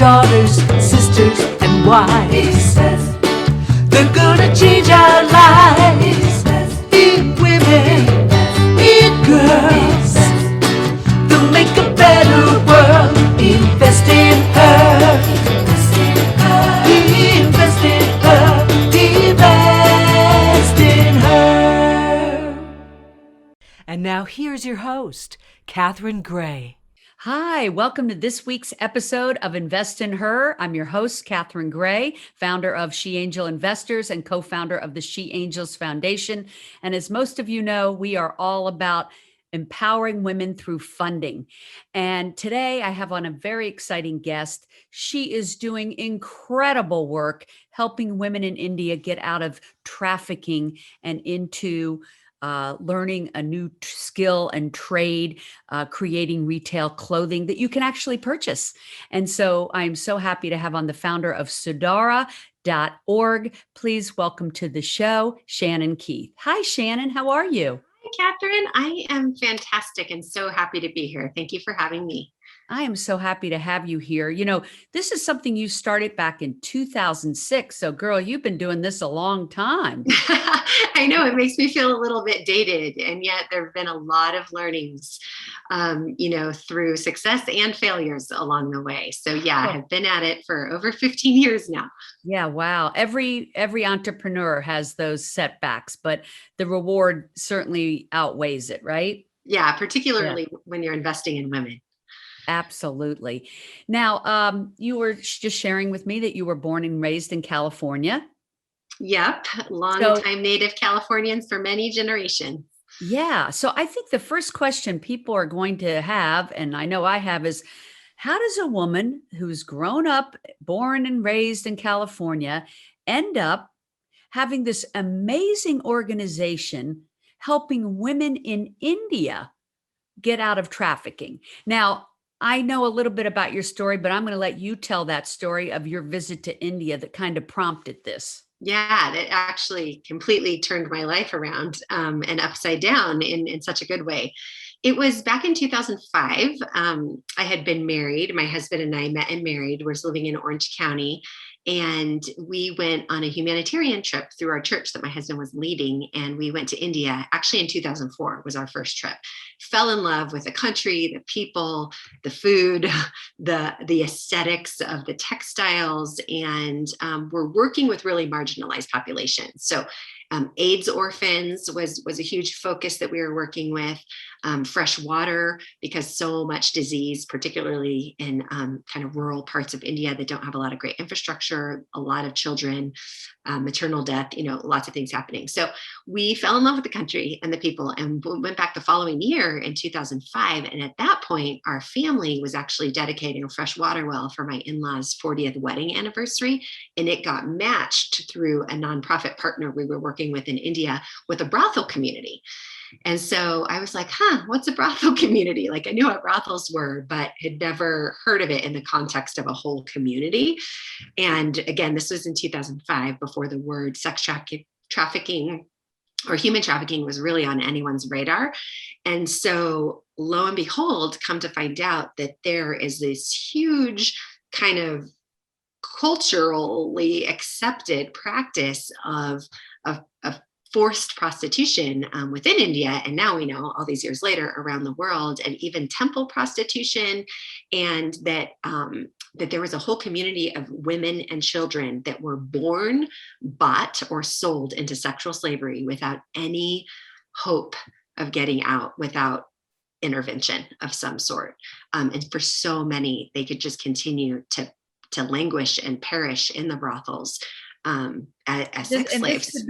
daughters, sisters, and wives. They're gonna change our lives. Be women, be girls. They'll make a better world. Invest in her. Invest in her. Invest in her. And now here's your host, Catherine Gray. Hi, welcome to this week's episode of Invest in Her. I'm your host, Catherine Gray, founder of She Angel Investors and co-founder of the She Angels Foundation. And as most of you know, we are all about empowering women through funding. And today I have on a very exciting guest. She is doing incredible work helping women in India get out of trafficking and into learning a new skill and trade, creating retail clothing that you can actually purchase. And so I'm so happy to have on the founder of Sudara.org. Please welcome to the show, Shannon Keith. Hi, Shannon. How are you? Hi, Catherine. I am fantastic and so happy to be here. Thank you for having me. I am so happy to have you here. You know, this is something you started back in 2006. So, girl, you've been doing this a long time. I know it makes me feel a little bit dated, and yet there have been a lot of learnings, through success and failures along the way. So, yeah, I have been at it for over 15 years now. Yeah, wow. Every entrepreneur has those setbacks, but the reward certainly outweighs it, right? Yeah, particularly when you're investing in women. Absolutely. Now, you were just sharing with me that you were born and raised in California. Yep. Long-time native Californians for many generations. Yeah. So I think the first question people are going to have, and I know I have, is how does a woman who's grown up, born and raised in California, end up having this amazing organization helping women in India get out of trafficking? Now, I know a little bit about your story, but I'm going to let you tell that story of your visit to India that kind of prompted this. Yeah, that actually completely turned my life around and upside down in such a good way. It was back in 2005. I had been married. My husband and I met and married. We were living in Orange County. And we went on a humanitarian trip through our church that my husband was leading. And we went to India, actually in 2004 was our first trip. Fell in love with the country, the people, the food, the aesthetics of the textiles. And we're working with really marginalized populations. So AIDS orphans was a huge focus that we were working with. Fresh water, because so much disease, particularly in kind of rural parts of India that don't have a lot of great infrastructure, a lot of children, maternal death, lots of things happening. So we fell in love with the country and the people and went back the following year in 2005. And at that point, our family was actually dedicating a fresh water well for my in-laws' 40th wedding anniversary. And it got matched through a nonprofit partner we were working with in India with a brothel community. And so I was like, what's a brothel community? Like I knew what brothels were, but had never heard of it in the context of a whole community. And again, this was in 2005, before the word sex trafficking or human trafficking was really on anyone's radar. And so lo and behold, come to find out that there is this huge kind of culturally accepted practice of forced prostitution within India. And now we know all these years later around the world, and even temple prostitution, and that there was a whole community of women and children that were born, bought, or sold into sexual slavery without any hope of getting out, without intervention of some sort. And for so many, they could just continue to languish and perish in the brothels as sex slaves.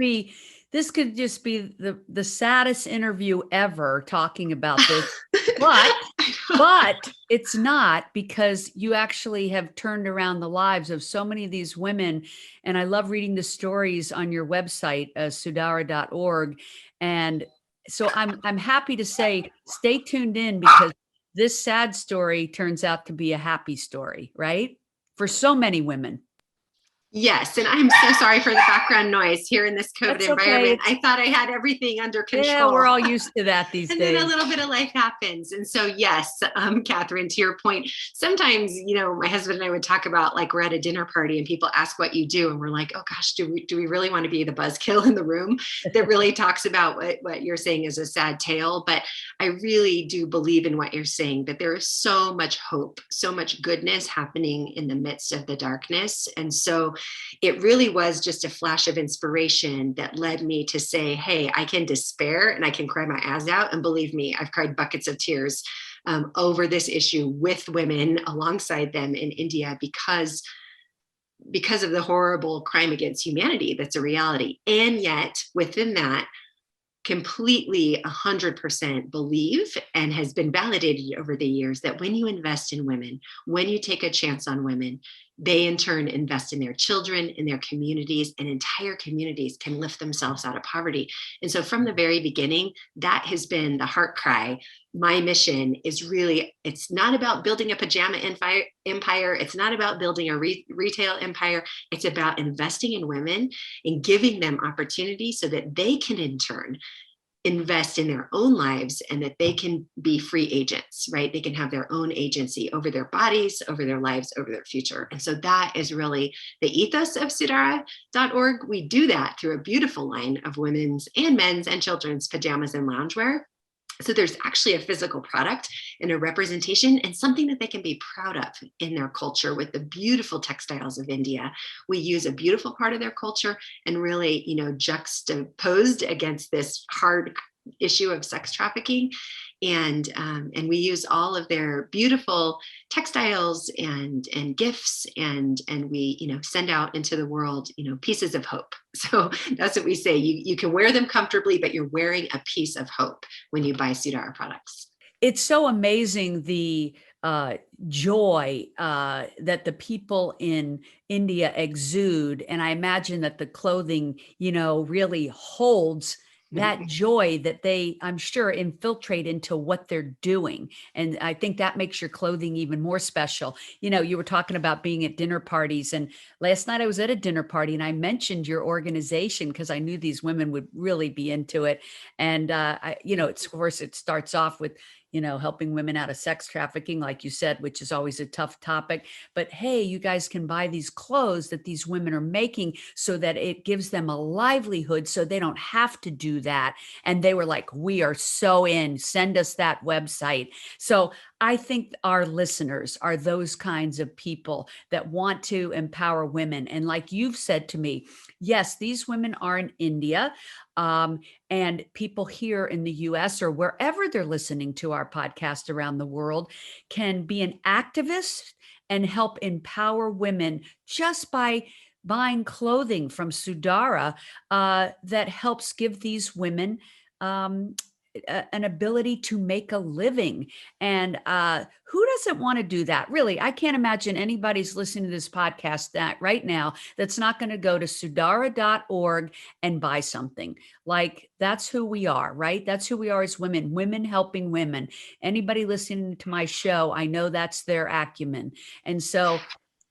This could just be the saddest interview ever talking about this, but it's not, because you actually have turned around the lives of so many of these women. And I love reading the stories on your website, Sudara.org. And so I'm happy to say, stay tuned in, because this sad story turns out to be a happy story, right? For so many women. Yes, and I'm so sorry for the background noise here in this COVID That's environment. okay. I thought I had everything under Yeah, we're control. all used to that these And then days. a little bit of life happens. And so, yes, Catherine, to your point, sometimes, my husband and I would talk about, like, we're at a dinner party and people ask what you do. And we're like, oh gosh, do we really want to be the buzzkill in the room that really talks about what you're saying is a sad tale? But I really do believe in what you're saying, that there is so much hope, so much goodness happening in the midst of the darkness. And so it really was just a flash of inspiration that led me to say, hey, I can despair and I can cry my eyes out. And believe me, I've cried buckets of tears over this issue with women alongside them in India because of the horrible crime against humanity that's a reality. And yet within that, completely 100% believe, and has been validated over the years, that when you invest in women, when you take a chance on women, they in turn invest in their children, in their communities, and entire communities can lift themselves out of poverty. And so from the very beginning, that has been the heart cry. My mission is really, it's not about building a pajama empire. It's not about building a retail empire. It's about investing in women and giving them opportunity so that they can in turn invest in their own lives, and that they can be free agents, right? They can have their own agency over their bodies, over their lives, over their future. And so that is really the ethos of Sudara.org. We do that through a beautiful line of women's and men's and children's pajamas and loungewear. So there's actually a physical product and a representation and something that they can be proud of in their culture with the beautiful textiles of India. We use a beautiful part of their culture and really, juxtaposed against this hard issue of sex trafficking. And we use all of their beautiful textiles and gifts, and we send out into the world pieces of hope. So that's what we say. You can wear them comfortably, but you're wearing a piece of hope when you buy Sudara products. It's so amazing, the joy that the people in India exude. And I imagine that the clothing, really holds that joy that they, I'm sure, infiltrate into what they're doing. And I think that makes your clothing even more special. You were talking about being at dinner parties. And last night I was at a dinner party and I mentioned your organization because I knew these women would really be into it. And, of course, it starts off with, helping women out of sex trafficking, like you said, which is always a tough topic. But hey, you guys can buy these clothes that these women are making so that it gives them a livelihood so they don't have to do that. And they were like, we are so in, send us that website. So I think our listeners are those kinds of people that want to empower women. And like you've said to me, yes, these women are in India. And people here in the US or wherever they're listening to our podcast around the world can be an activist and help empower women just by buying clothing from Sudara that helps give these women an ability to make a living. And who doesn't want to do that? Really, I can't imagine anybody's listening to this podcast that right now that's not going to go to Sudara.org and buy something. Like, that's who we are, right? That's who we are as women helping women. Anybody listening to my show, I know that's their acumen. And so,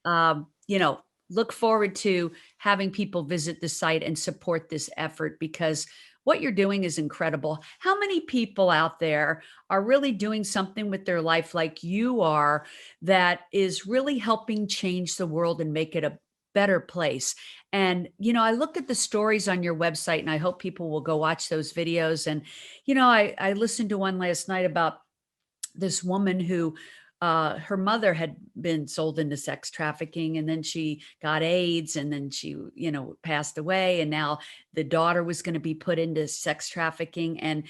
look forward to having people visit the site and support this effort, because what you're doing is incredible. How many people out there are really doing something with their life like you are that is really helping change the world and make it a better place? And, I looked at the stories on your website and I hope people will go watch those videos. And, I listened to one last night about this woman who her mother had been sold into sex trafficking, and then she got AIDS, and then she, passed away. And now the daughter was going to be put into sex trafficking, and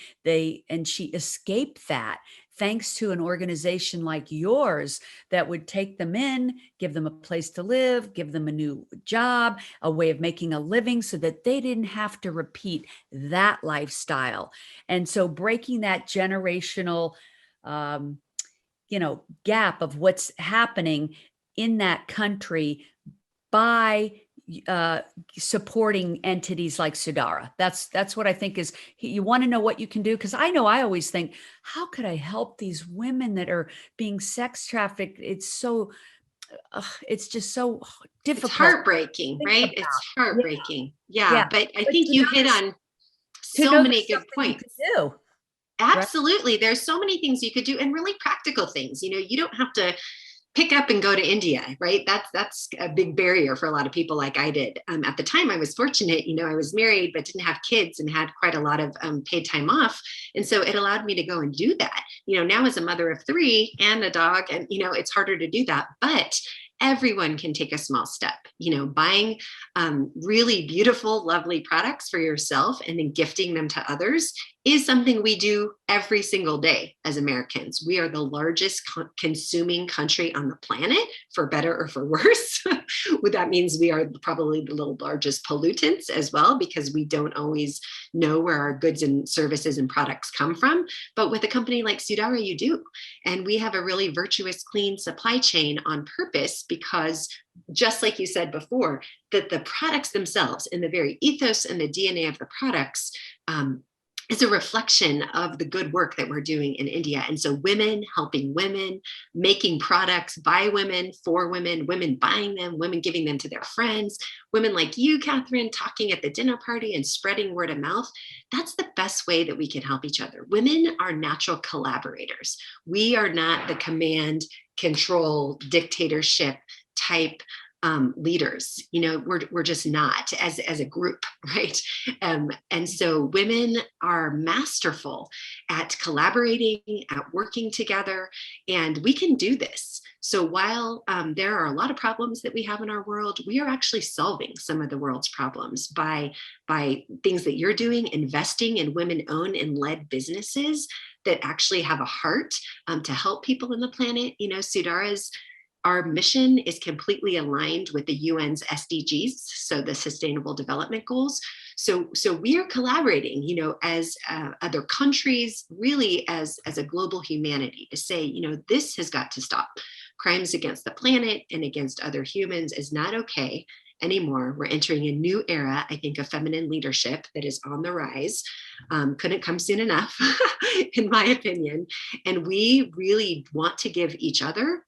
she escaped that thanks to an organization like yours that would take them in, give them a place to live, give them a new job, a way of making a living so that they didn't have to repeat that lifestyle. And so breaking that generational gap of what's happening in that country by supporting entities like Sudara. That's what I think is, you want to know what you can do. Because I know I always think, how could I help these women that are being sex trafficked? It's so it's just so It's difficult heartbreaking, to think right? It's about. Yeah, heartbreaking. yeah. Yeah, but I But think you hit on to so know many there's good something you can points. do, right? Absolutely. There's so many things you could do and really practical things. You don't have to pick up and go to India, right? That's a big barrier for a lot of people like I did. At the time I was fortunate, I was married, but didn't have kids and had quite a lot of paid time off. And so it allowed me to go and do that. Now as a mother of three and a dog, and, it's harder to do that, but everyone can take a small step, buying really beautiful, lovely products for yourself and then gifting them to others is something we do every single day as Americans. We are the largest consuming country on the planet, for better or for worse. What that means, we are probably the largest pollutants as well, because we don't always know where our goods and services and products come from. But with a company like Sudara, you do. And we have a really virtuous, clean supply chain on purpose, because just like you said before, that the products themselves and the very ethos and the DNA of the products is a reflection of the good work that we're doing in India. And so women helping women, making products by women, for women, women buying them, women giving them to their friends, women like you, Catherine, talking at the dinner party and spreading word of mouth. That's the best way that we can help each other. Women are natural collaborators. We are not the command, control, dictatorship type leaders. We're just not as a group, right? And so women are masterful at collaborating, at working together, and we can do this. So while there are a lot of problems that we have in our world, we are actually solving some of the world's problems by things that you're doing, investing in women-owned and led businesses that actually have a heart to help people on the planet. Sudara's our mission is completely aligned with the UN's SDGs, so the Sustainable Development Goals. So we are collaborating, as other countries, really as a global humanity, to say, this has got to stop. Crimes against the planet and against other humans is not okay anymore. We're entering a new era, I think, of feminine leadership that is on the rise. Couldn't come soon enough, in my opinion. And we really want to give each other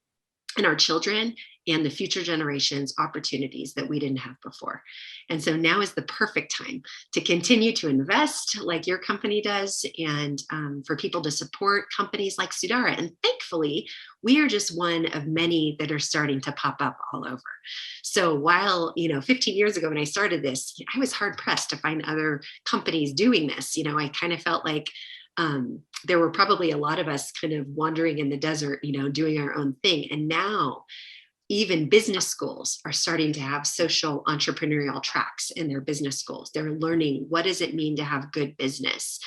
and our children and the future generations opportunities that we didn't have before. And so now is the perfect time to continue to invest like your company does, and for people to support companies like Sudara. And thankfully, we are just one of many that are starting to pop up all over. So while, 15 years ago when I started this, I was hard pressed to find other companies doing this. I kind of felt like there were probably a lot of us kind of wandering in the desert, doing our own thing. And now even business schools are starting to have social entrepreneurial tracks in their business schools. They're learning, what does it mean to have good business?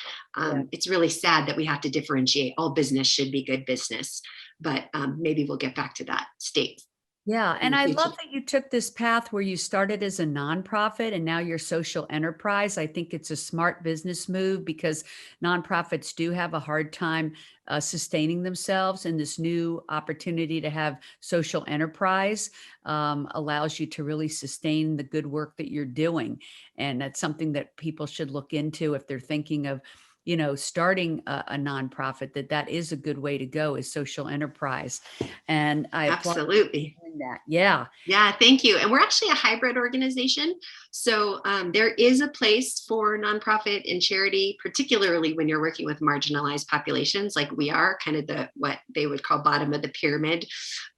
It's really sad that we have to differentiate. All business should be good business, but maybe we'll get back to that state. Yeah. And I love that you took this path where you started as a nonprofit and now you're social enterprise. I think it's a smart business move, because nonprofits do have a hard time sustaining themselves. And this new opportunity to have social enterprise allows you to really sustain the good work that you're doing. And that's something that people should look into if they're thinking of starting a nonprofit, that is a good way to go, is social enterprise. And I applaud you Absolutely. for doing that. Yeah. Yeah, thank you. And we're actually a hybrid organization. So there is a place for nonprofit and charity, particularly when you're working with marginalized populations, like we are, kind of what they would call bottom of the pyramid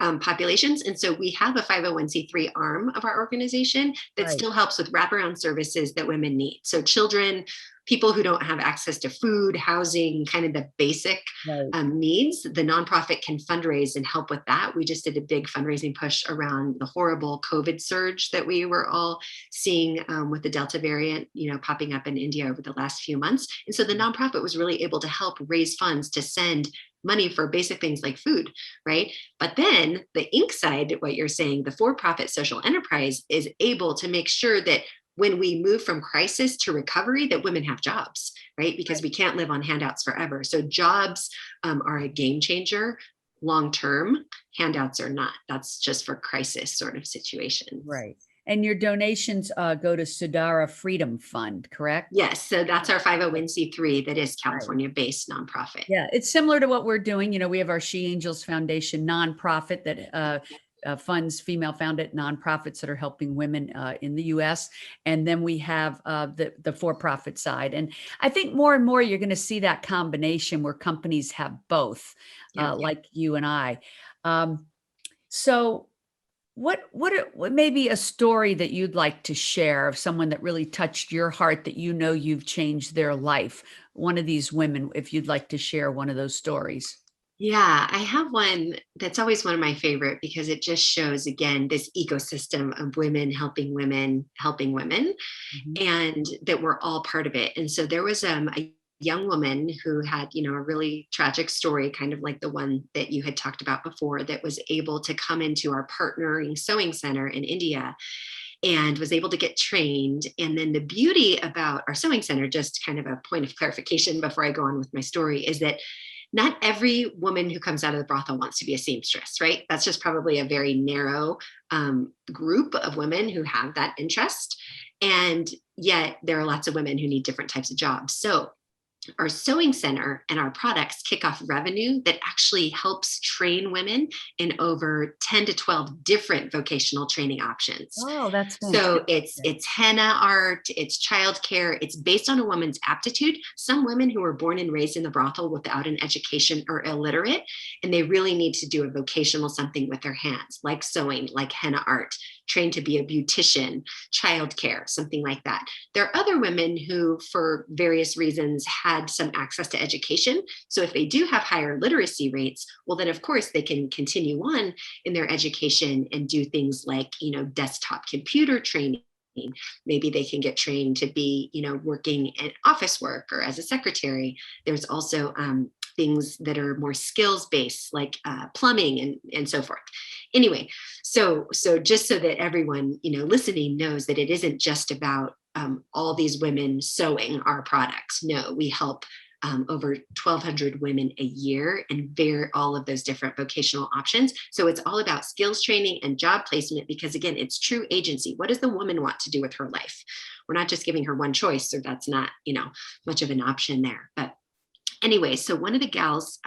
populations. And so we have a 501c3 arm of our organization that Right. still helps with wraparound services that women need. So children, people who don't have access to food, housing, kind of the basic Right. needs, the nonprofit can fundraise and help with that. We just did a big fundraising push around the horrible COVID surge that we were all seeing with the Delta variant, popping up in India over the last few months. And so the nonprofit was really able to help raise funds to send money for basic things like food, right? But then the ink side, what you're saying, the for-profit social enterprise is able to make sure that when we move from crisis to recovery, that women have jobs, right? Because we can't live on handouts forever. So jobs are a game changer. Long-term, handouts are not. That's just for crisis sort of situations. Right. And your donations go to Sudara Freedom Fund, correct? Yes. So that's our 501c3 that is California-based nonprofit. Yeah, it's similar to what we're doing. We have our She Angels Foundation nonprofit that funds, female-founded nonprofits that are helping women in the U.S. And then we have the for-profit side. And I think more and more you're going to see that combination where companies have both, like you and I. So what may be a story that you'd like to share of someone that really touched your heart, that you know you've changed their life? One of these women, if you'd like to share one of those stories. Yeah, I have one that's always one of my favorite because it just shows again this ecosystem of women, helping women, Mhm. and that we're all part of it. And so there was a young woman who had, a really tragic story, kind of like the one that you had talked about before, that was able to come into our partnering sewing center in India and was able to get trained. And then the beauty about our sewing center, just kind of a point of clarification before I go on with my story, is that not every woman who comes out of the brothel wants to be a seamstress, right? That's just probably a very narrow group of women who have that interest. And yet there are lots of women who need different types of jobs. So our sewing center and our products kick off revenue that actually helps train women in over 10 to 12 different vocational training options. Oh, that's So fantastic. it's henna art, it's childcare, it's based on a woman's aptitude. Some women who were born and raised in the brothel without an education or illiterate, and they really need to do a vocational something with their hands, like sewing, like henna art, trained to be a beautician, childcare, something like that. There are other women who, for various reasons, had some access to education. So if they do have higher literacy rates, well, then of course they can continue on in their education and do things like, desktop computer training. Maybe they can get trained to be, working in office work or as a secretary. There's also things that are more skills based, like plumbing and so forth. Anyway, so just so that everyone, listening knows that it isn't just about all these women sewing our products. No, we help over 1,200 women a year and all of those different vocational options. So it's all about skills training and job placement because, again, it's true agency. What does the woman want to do with her life? We're not just giving her one choice, so that's not, much of an option there. But anyway, so one of the gals,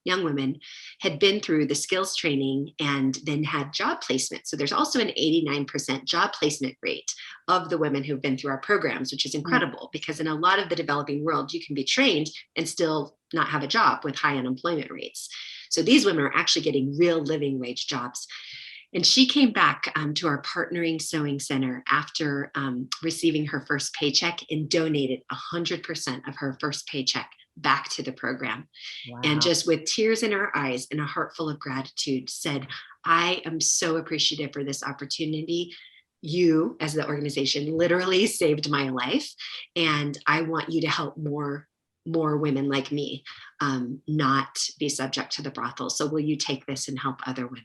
young women, had been through the skills training and then had job placement. So there's also an 89% job placement rate of the women who've been through our programs, which is incredible because in a lot of the developing world, you can be trained and still not have a job with high unemployment rates. So these women are actually getting real living wage jobs. And she came back to our partnering sewing center after receiving her first paycheck and donated 100% of her first paycheck back to the program. Wow. And just with tears in her eyes and a heart full of gratitude said, I am so appreciative for this opportunity. You, as the organization, literally saved my life. And I want you to help more women like me not be subject to the brothel. So will you take this and help other women?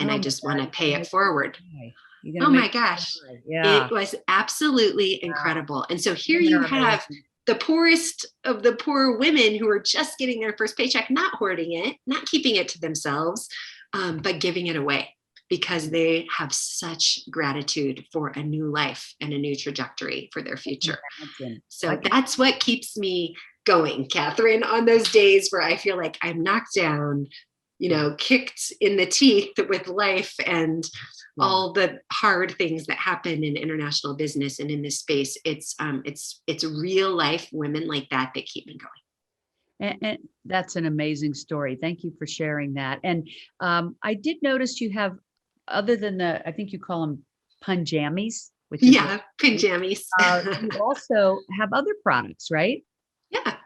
And I just want to pay it forward. Oh my gosh. Yeah. It was absolutely incredible. And so here Women you are have amazing. the poorest of the poor women who are just getting their first paycheck, not hoarding it, not keeping it to themselves, but giving it away because they have such gratitude for a new life and a new trajectory for their future. So that's what keeps me going, Catherine, on those days where I feel like I'm knocked down, kicked in the teeth with life and all the hard things that happen in international business and in this space. It's real life women like that keep me going. And that's an amazing story. Thank you for sharing that. And I did notice you have, other than I think you call them punjamis, which is pajamas. You also have other products, right? Yeah,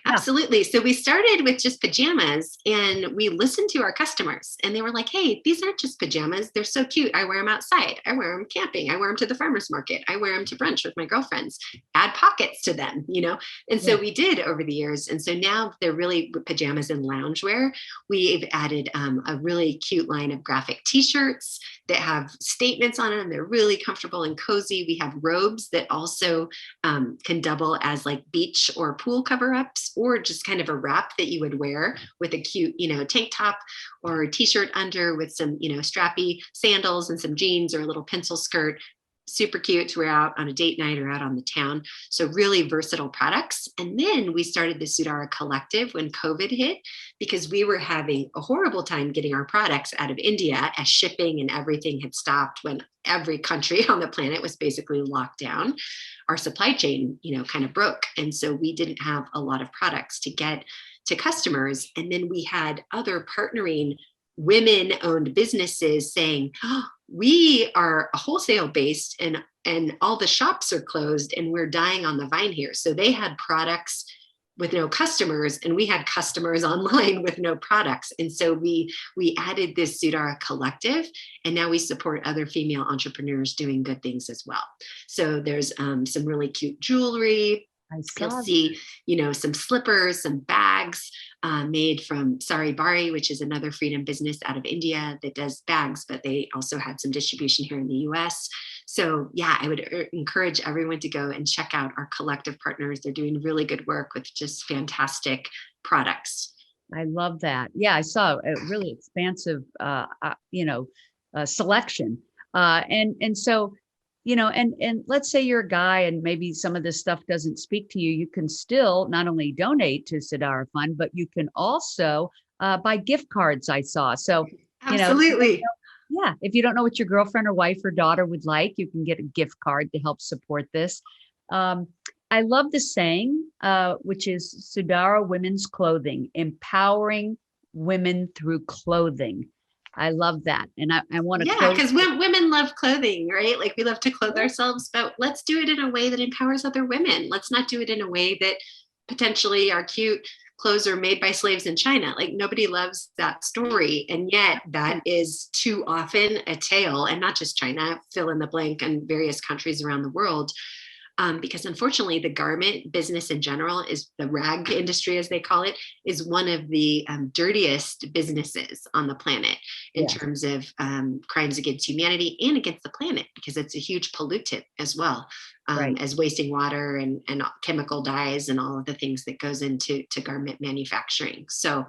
absolutely. So we started with just pajamas and we listened to our customers and they were like, hey, these aren't just pajamas. They're so cute. I wear them outside. I wear them camping. I wear them to the farmer's market. I wear them to brunch with my girlfriends. Add pockets to them, And so we did over the years. And so now they're really pajamas and loungewear. We've added a really cute line of graphic t-shirts that have statements on them. They're really comfortable and cozy. We have robes that also can double as like beach or pool cover-ups, or just kind of a wrap that you would wear with a cute, tank top or a t-shirt under with some, strappy sandals and some jeans or a little pencil skirt. super cute to wear out on a date night or out on the town. So really versatile products. And then we started the Sudara Collective when COVID hit, because we were having a horrible time getting our products out of India as shipping and everything had stopped when every country on the planet was basically locked down. Our supply chain, kind of broke. And so we didn't have a lot of products to get to customers. And then we had other partnering women-owned businesses saying, oh, we are wholesale based and all the shops are closed and we're dying on the vine here. So they had products with no customers, and we had customers online with no products. And so we added this Sudara Collective, and now we support other female entrepreneurs doing good things as well. So there's some really cute jewelry. You'll see, some slippers, some bags made from Sari Bari, which is another freedom business out of India that does bags, but they also had some distribution here in the US. So yeah, I would encourage everyone to go and check out our collective partners. They're doing really good work with just fantastic products. I love that. Yeah, I saw a really expansive, selection. And so, and let's say you're a guy and maybe some of this stuff doesn't speak to you. You can still not only donate to Sudara Fund, but you can also buy gift cards, I saw. So, absolutely. If you don't know what your girlfriend or wife or daughter would like, you can get a gift card to help support this. I love the saying, which is Sudara Women's Clothing, empowering women through clothing. I love that. And I want to. Yeah, because women love clothing, right? Like we love to clothe ourselves, but let's do it in a way that empowers other women. Let's not do it in a way that potentially our cute clothes are made by slaves in China. Like nobody loves that story. And yet that is too often a tale, and not just China, fill in the blank, and various countries around the world. Because unfortunately, the garment business in general, is the rag industry, as they call it, is one of the dirtiest businesses on the planet in terms of crimes against humanity and against the planet, because it's a huge pollutant as well, as wasting water and chemical dyes and all of the things that goes into garment manufacturing. So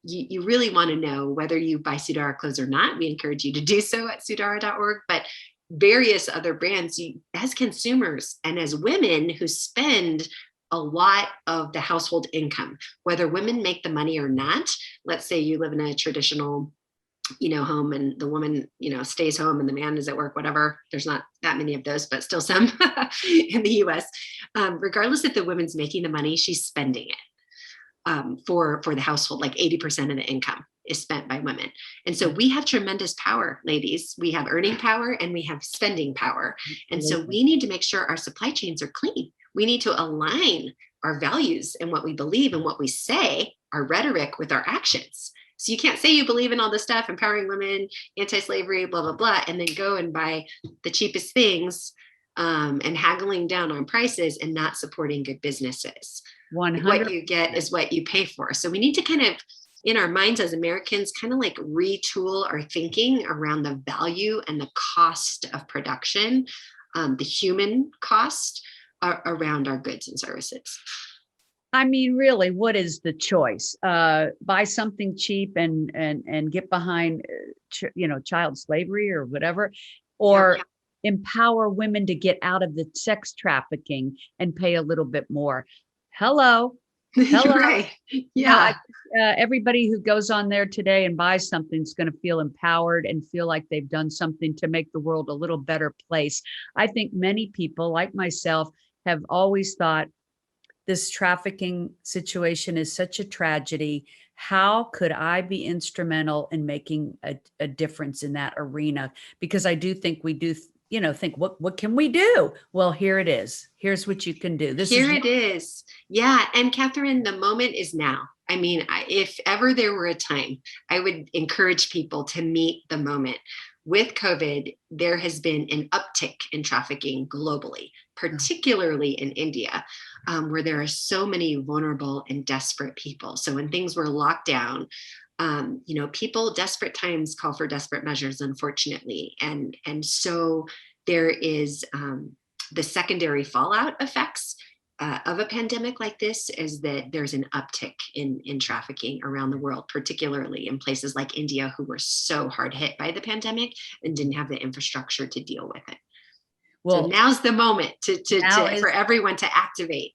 you really want to know whether you buy Sudara clothes or not. We encourage you to do so at sudara.org. But various other brands, as consumers and as women who spend a lot of the household income, whether women make the money or not. Let's say you live in a traditional, home, and the woman, stays home and the man is at work, whatever. There's not that many of those, but still some in the US. Regardless if the woman's making the money, she's spending it for the household. Like 80% of the income is spent by women. And so we have tremendous power, ladies. We have earning power and we have spending power. And so we need to make sure our supply chains are clean. We need to align our values and what we believe and what we say, our rhetoric, with our actions. So you can't say you believe in all this stuff, empowering women, anti-slavery, blah, blah, blah, and then go and buy the cheapest things and haggling down on prices and not supporting good businesses. 100%. What you get is what you pay for. So we need to kind of, in our minds as Americans, kind of like retool our thinking around the value and the cost of production, the human cost around our goods and services. I mean, really, what is the choice? Buy something cheap and get behind, child slavery or whatever, or empower women to get out of the sex trafficking and pay a little bit more. Hello. Right. Yeah. Everybody who goes on there today and buys something is going to feel empowered and feel like they've done something to make the world a little better place. I think many people like myself have always thought this trafficking situation is such a tragedy. How could I be instrumental in making a difference in that arena? Because I do think we do think, what can we do? Well, here it is. Here's what you can do. It is. Yeah. And Catherine, the moment is now. I mean, if ever there were a time, I would encourage people to meet the moment. With COVID, there has been an uptick in trafficking globally, particularly in India, where there are so many vulnerable and desperate people. So when things were locked down, people, desperate times call for desperate measures, unfortunately. And so there is the secondary fallout effects of a pandemic like this, is that there's an uptick in trafficking around the world, particularly in places like India, who were so hard hit by the pandemic and didn't have the infrastructure to deal with it. So Well, now's the moment now is for everyone to activate.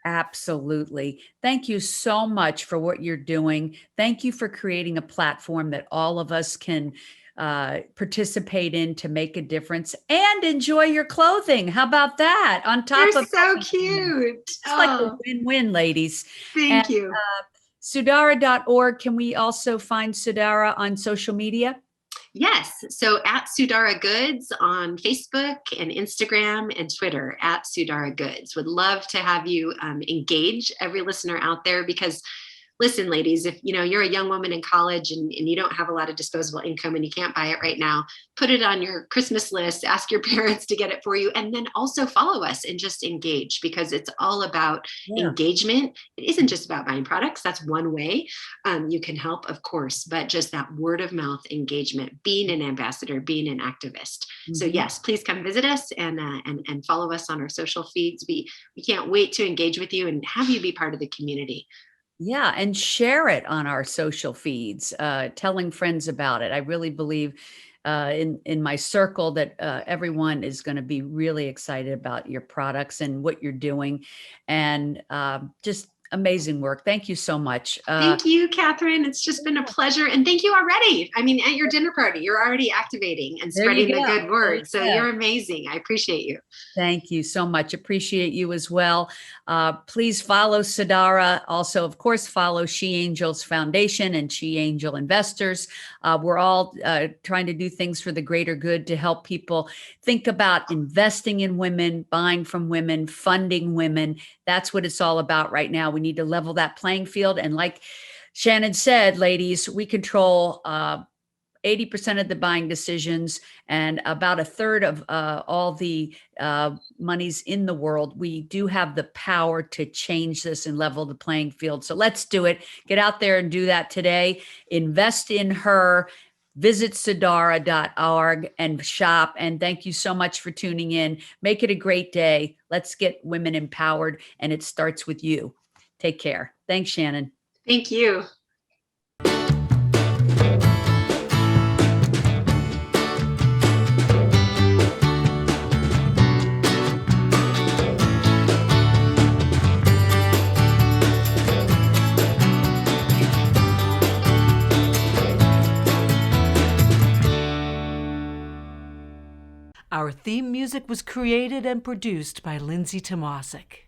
absolutely. Thank you so much for what you're doing. Thank you for creating a platform that all of us can participate in to make a difference and enjoy your clothing. How about that? On You're top of so everything, cute. it's like a Oh, win-win, ladies. And thank you. Sudara.org, can we also find Sudara on social media? Yes. So at Sudara Goods on Facebook and Instagram and Twitter at Sudara Goods. Would love to have you engage every listener out there, because listen, ladies, if you're a young woman in college and you don't have a lot of disposable income and you can't buy it right now, put it on your Christmas list, ask your parents to get it for you, and then also follow us and just engage, because it's all about Yeah. engagement. It isn't just about buying products. That's one way you can help, of course, but just that word of mouth engagement, being an ambassador, being an activist. So Mhm. yes, please come visit us and follow us on our social feeds. We can't wait to engage with you and have you be part of the community. Yeah, and share it on our social feeds, telling friends about it. I really believe in my circle that everyone is going to be really excited about your products and what you're doing, and just amazing work. Thank you so much. Thank you, Catherine. It's just been a pleasure. And thank you already. I mean, at your dinner party, you're already activating and There you spreading the go. good There you word. So go. you're amazing. I appreciate you. Thank you so much. Appreciate you as well. Please follow Sudara. Also, of course, follow She Angels Foundation and She Angel Investors. We're all trying to do things for the greater good to help people think about investing in women, buying from women, funding women. That's what it's all about right now. We need to level that playing field. And like Shannon said, ladies, we control 80% of the buying decisions and about a third of all the monies in the world. We do have the power to change this and level the playing field. So let's do it. Get out there and do that today. Invest in her. Visit Sudara.org and shop. And thank you so much for tuning in. Make it a great day. Let's get women empowered. And it starts with you. Take care. Thanks, Shannon. Thank you. Our theme music was created and produced by Lindsay Tomasic.